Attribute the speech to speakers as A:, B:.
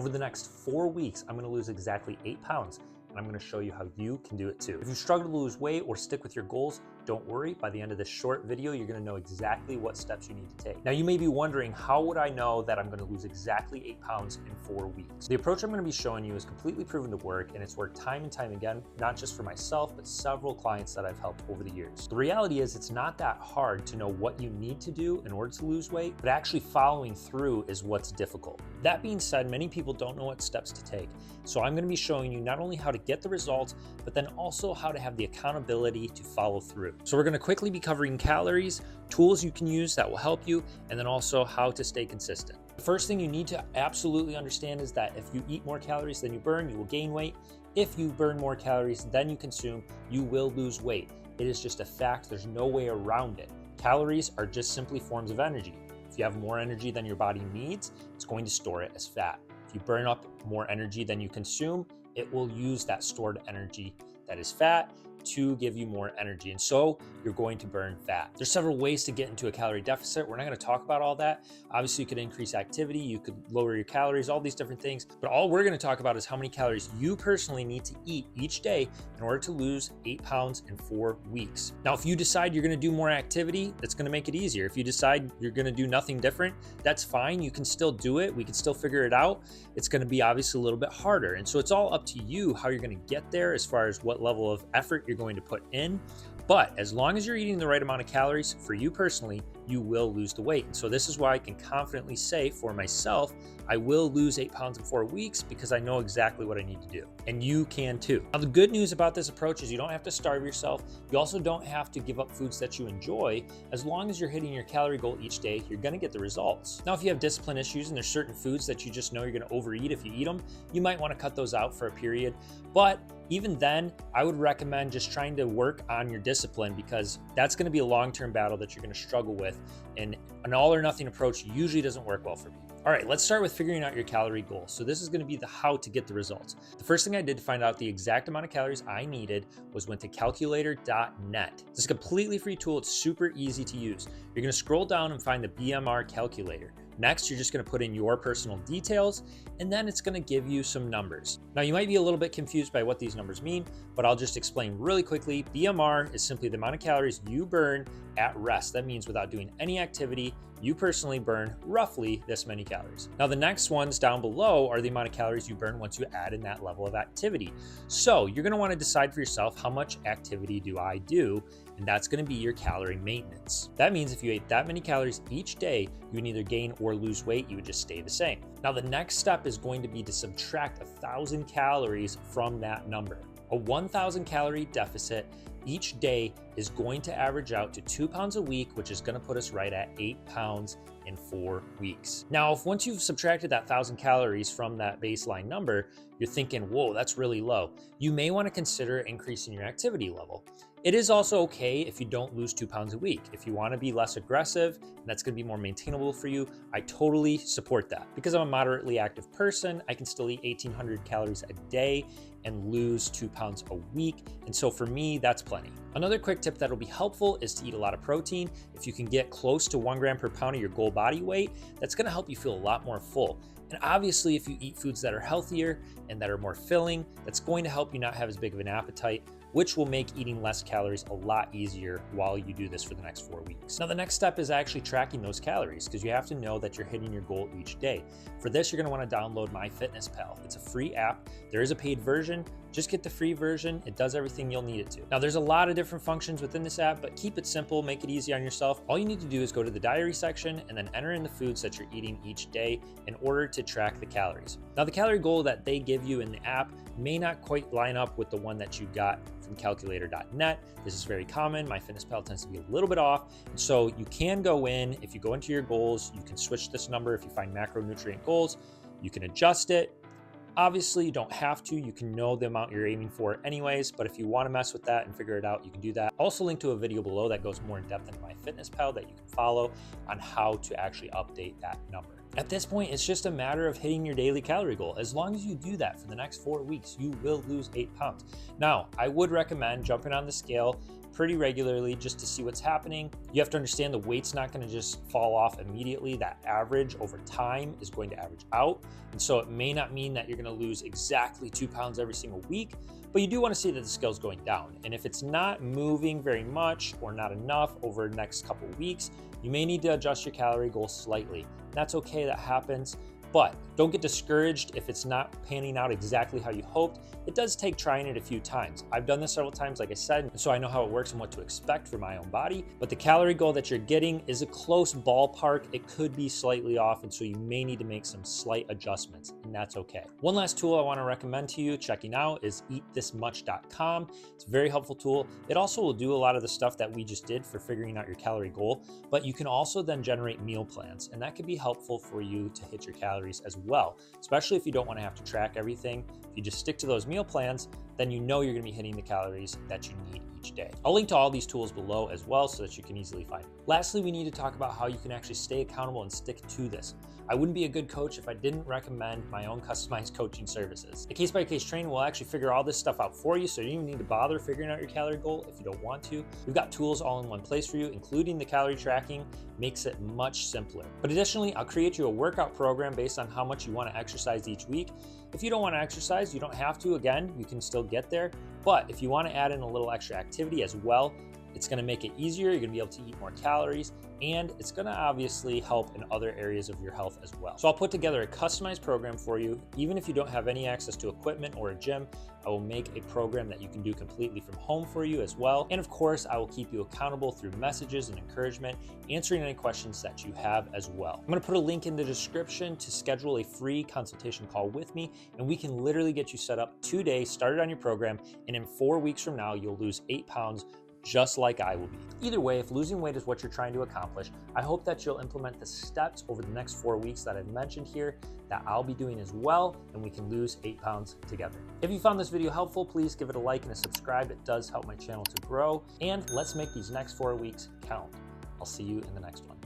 A: Over the next 4 weeks, I'm gonna lose exactly 8 pounds, and I'm gonna show you how you can do it too. If you struggle to lose weight or stick with your goals, don't worry, by the end of this short video, you're gonna know exactly what steps you need to take. Now, you may be wondering, how would I know that I'm gonna lose exactly 8 pounds in 4 weeks? The approach I'm gonna be showing you is completely proven to work, and it's worked time and time again, not just for myself, but several clients that I've helped over the years. The reality is it's not that hard to know what you need to do in order to lose weight, but actually following through is what's difficult. That being said, many people don't know what steps to take. So I'm gonna be showing you not only how to get the results, but then also how to have the accountability to follow through. So we're gonna quickly be covering calories, tools you can use that will help you, and then also how to stay consistent. The first thing you need to absolutely understand is that if you eat more calories than you burn, you will gain weight. If you burn more calories than you consume, you will lose weight. It is just a fact, there's no way around it. Calories are just simply forms of energy. If you have more energy than your body needs, it's going to store it as fat. If you burn up more energy than you consume, it will use that stored energy that is fat to give you more energy. And so you're going to burn fat. There's several ways to get into a calorie deficit. We're not going to talk about all that. Obviously, you could increase activity, you could lower your calories, all these different things. But all we're going to talk about is how many calories you personally need to eat each day in order to lose 8 pounds in 4 weeks. Now, if you decide you're going to do more activity, that's going to make it easier. If you decide you're going to do nothing different, that's fine. You can still do it. We can still figure it out. It's going to be obviously a little bit harder. And so it's all up to you how you're going to get there as far as what level of effort you're going to put in. But as long as you're eating the right amount of calories, for you personally, you will lose the weight. And so this is why I can confidently say for myself, I will lose 8 pounds in 4 weeks because I know exactly what I need to do. And you can too. Now, the good news about this approach is you don't have to starve yourself. You also don't have to give up foods that you enjoy. As long as you're hitting your calorie goal each day, you're gonna get the results. Now, if you have discipline issues and there's certain foods that you just know you're gonna overeat if you eat them, you might wanna cut those out for a period. But even then, I would recommend just trying to work on your discipline, because that's going to be a long-term battle that you're going to struggle with. And an all or nothing approach usually doesn't work well for me. All right, let's start with figuring out your calorie goal. So this is going to be the how to get the results. The first thing I did to find out the exact amount of calories I needed was went to calculator.net. This is a completely free tool. It's super easy to use. You're going to scroll down and find the BMR calculator. Next, you're just going to put in your personal details, and then it's going to give you some numbers. Now, you might be a little bit confused by what these numbers mean, but I'll just explain really quickly. BMR is simply the amount of calories you burn at rest. That means without doing any activity, you personally burn roughly this many calories. Now, the next ones down below are the amount of calories you burn once you add in that level of activity. So you're going to want to decide for yourself, how much activity do I do? And that's going to be your calorie maintenance. That means if you ate that many calories each day, you would neither gain or lose weight, you would just stay the same. Now, the next step is going to be to subtract 1,000 calories from that number. A 1,000 calorie deficit each day is going to average out to 2 pounds a week, which is going to put us right at 8 pounds in 4 weeks. Now, if once you've subtracted that 1,000 calories from that baseline number, you're thinking, whoa, that's really low, you may want to consider increasing your activity level. It is also okay if you don't lose 2 pounds a week. If you want to be less aggressive and that's going to be more maintainable for you, I totally support that. Because I'm a moderately active person, I can still eat 1,800 calories a day and lose 2 pounds a week. And so for me, that's plenty. Another quick tip that'll be helpful is to eat a lot of protein. If you can get close to 1 gram per pound of your goal body weight, that's going to help you feel a lot more full. And obviously, if you eat foods that are healthier and that are more filling, that's going to help you not have as big of an appetite, which will make eating less calories a lot easier while you do this for the next 4 weeks. Now, the next step is actually tracking those calories, because you have to know that you're hitting your goal each day. For this, you're going to want to download MyFitnessPal. It's a free app. There is a paid version. Just get the free version. It does everything you'll need it to. Now, there's a lot of different functions within this app, but keep it simple, make it easy on yourself. All you need to do is go to the diary section and then enter in the foods that you're eating each day in order to track the calories. Now, the calorie goal that they give you in the app may not quite line up with the one that you got from calculator.net. This is very common. MyFitnessPal tends to be a little bit off. And so you can go in, if you go into your goals, you can switch this number. If you find macronutrient goals, you can adjust it. Obviously, you don't have to. You can know the amount you're aiming for anyways, but if you want to mess with that and figure it out, you can do that. I'll also link to a video below that goes more in depth into MyFitnessPal that you can follow on how to actually update that number. At this point, it's just a matter of hitting your daily calorie goal. As long as you do that for the next 4 weeks, you will lose 8 pounds. Now, I would recommend jumping on the scale pretty regularly just to see what's happening. You have to understand the weight's not going to just fall off immediately. That average over time is going to average out. And so it may not mean that you're going to lose exactly 2 pounds every single week, but you do want to see that the scale's going down. And if it's not moving very much or not enough over the next couple of weeks, you may need to adjust your calorie goal slightly. That's okay, that happens. But don't get discouraged if it's not panning out exactly how you hoped. It does take trying it a few times. I've done this several times, like I said, so I know how it works and what to expect for my own body. But the calorie goal that you're getting is a close ballpark. It could be slightly off, and so you may need to make some slight adjustments, and that's okay. One last tool I want to recommend to you checking out is eatthismuch.com. It's a very helpful tool. It also will do a lot of the stuff that we just did for figuring out your calorie goal, but you can also then generate meal plans, and that could be helpful for you to hit your calories as well, especially if you don't want to have to track everything. If you just stick to those meal plans, then you know you're going to be hitting the calories that you need each day. I'll link to all these tools below as well so that you can easily find them. Lastly, we need to talk about how you can actually stay accountable and stick to this. I wouldn't be a good coach if I didn't recommend my own customized coaching services. The case-by-case training will actually figure all this stuff out for you, so you don't even need to bother figuring out your calorie goal if you don't want to. We've got tools all in one place for you, including the calorie tracking. Makes it much simpler. But additionally, I'll create you a workout program based on how much you want to exercise each week. If you don't want to exercise, you don't have to. Again, you can still get there. But if you want to add in a little extra activity as well, it's going to make it easier. You're going to be able to eat more calories, and it's going to obviously help in other areas of your health as well. So I'll put together a customized program for you. Even if you don't have any access to equipment or a gym, I will make a program that you can do completely from home for you as well. And of course, I will keep you accountable through messages and encouragement, answering any questions that you have as well. I'm going to put a link in the description to schedule a free consultation call with me, and we can literally get you set up today, started on your program, and in 4 weeks from now, you'll lose 8 pounds just like I will be. Either way, if losing weight is what you're trying to accomplish, I hope that you'll implement the steps over the next 4 weeks that I've mentioned here that I'll be doing as well, and we can lose 8 pounds together. If you found this video helpful, please give it a like and a subscribe. It does help my channel to grow, and let's make these next 4 weeks count. I'll see you in the next one.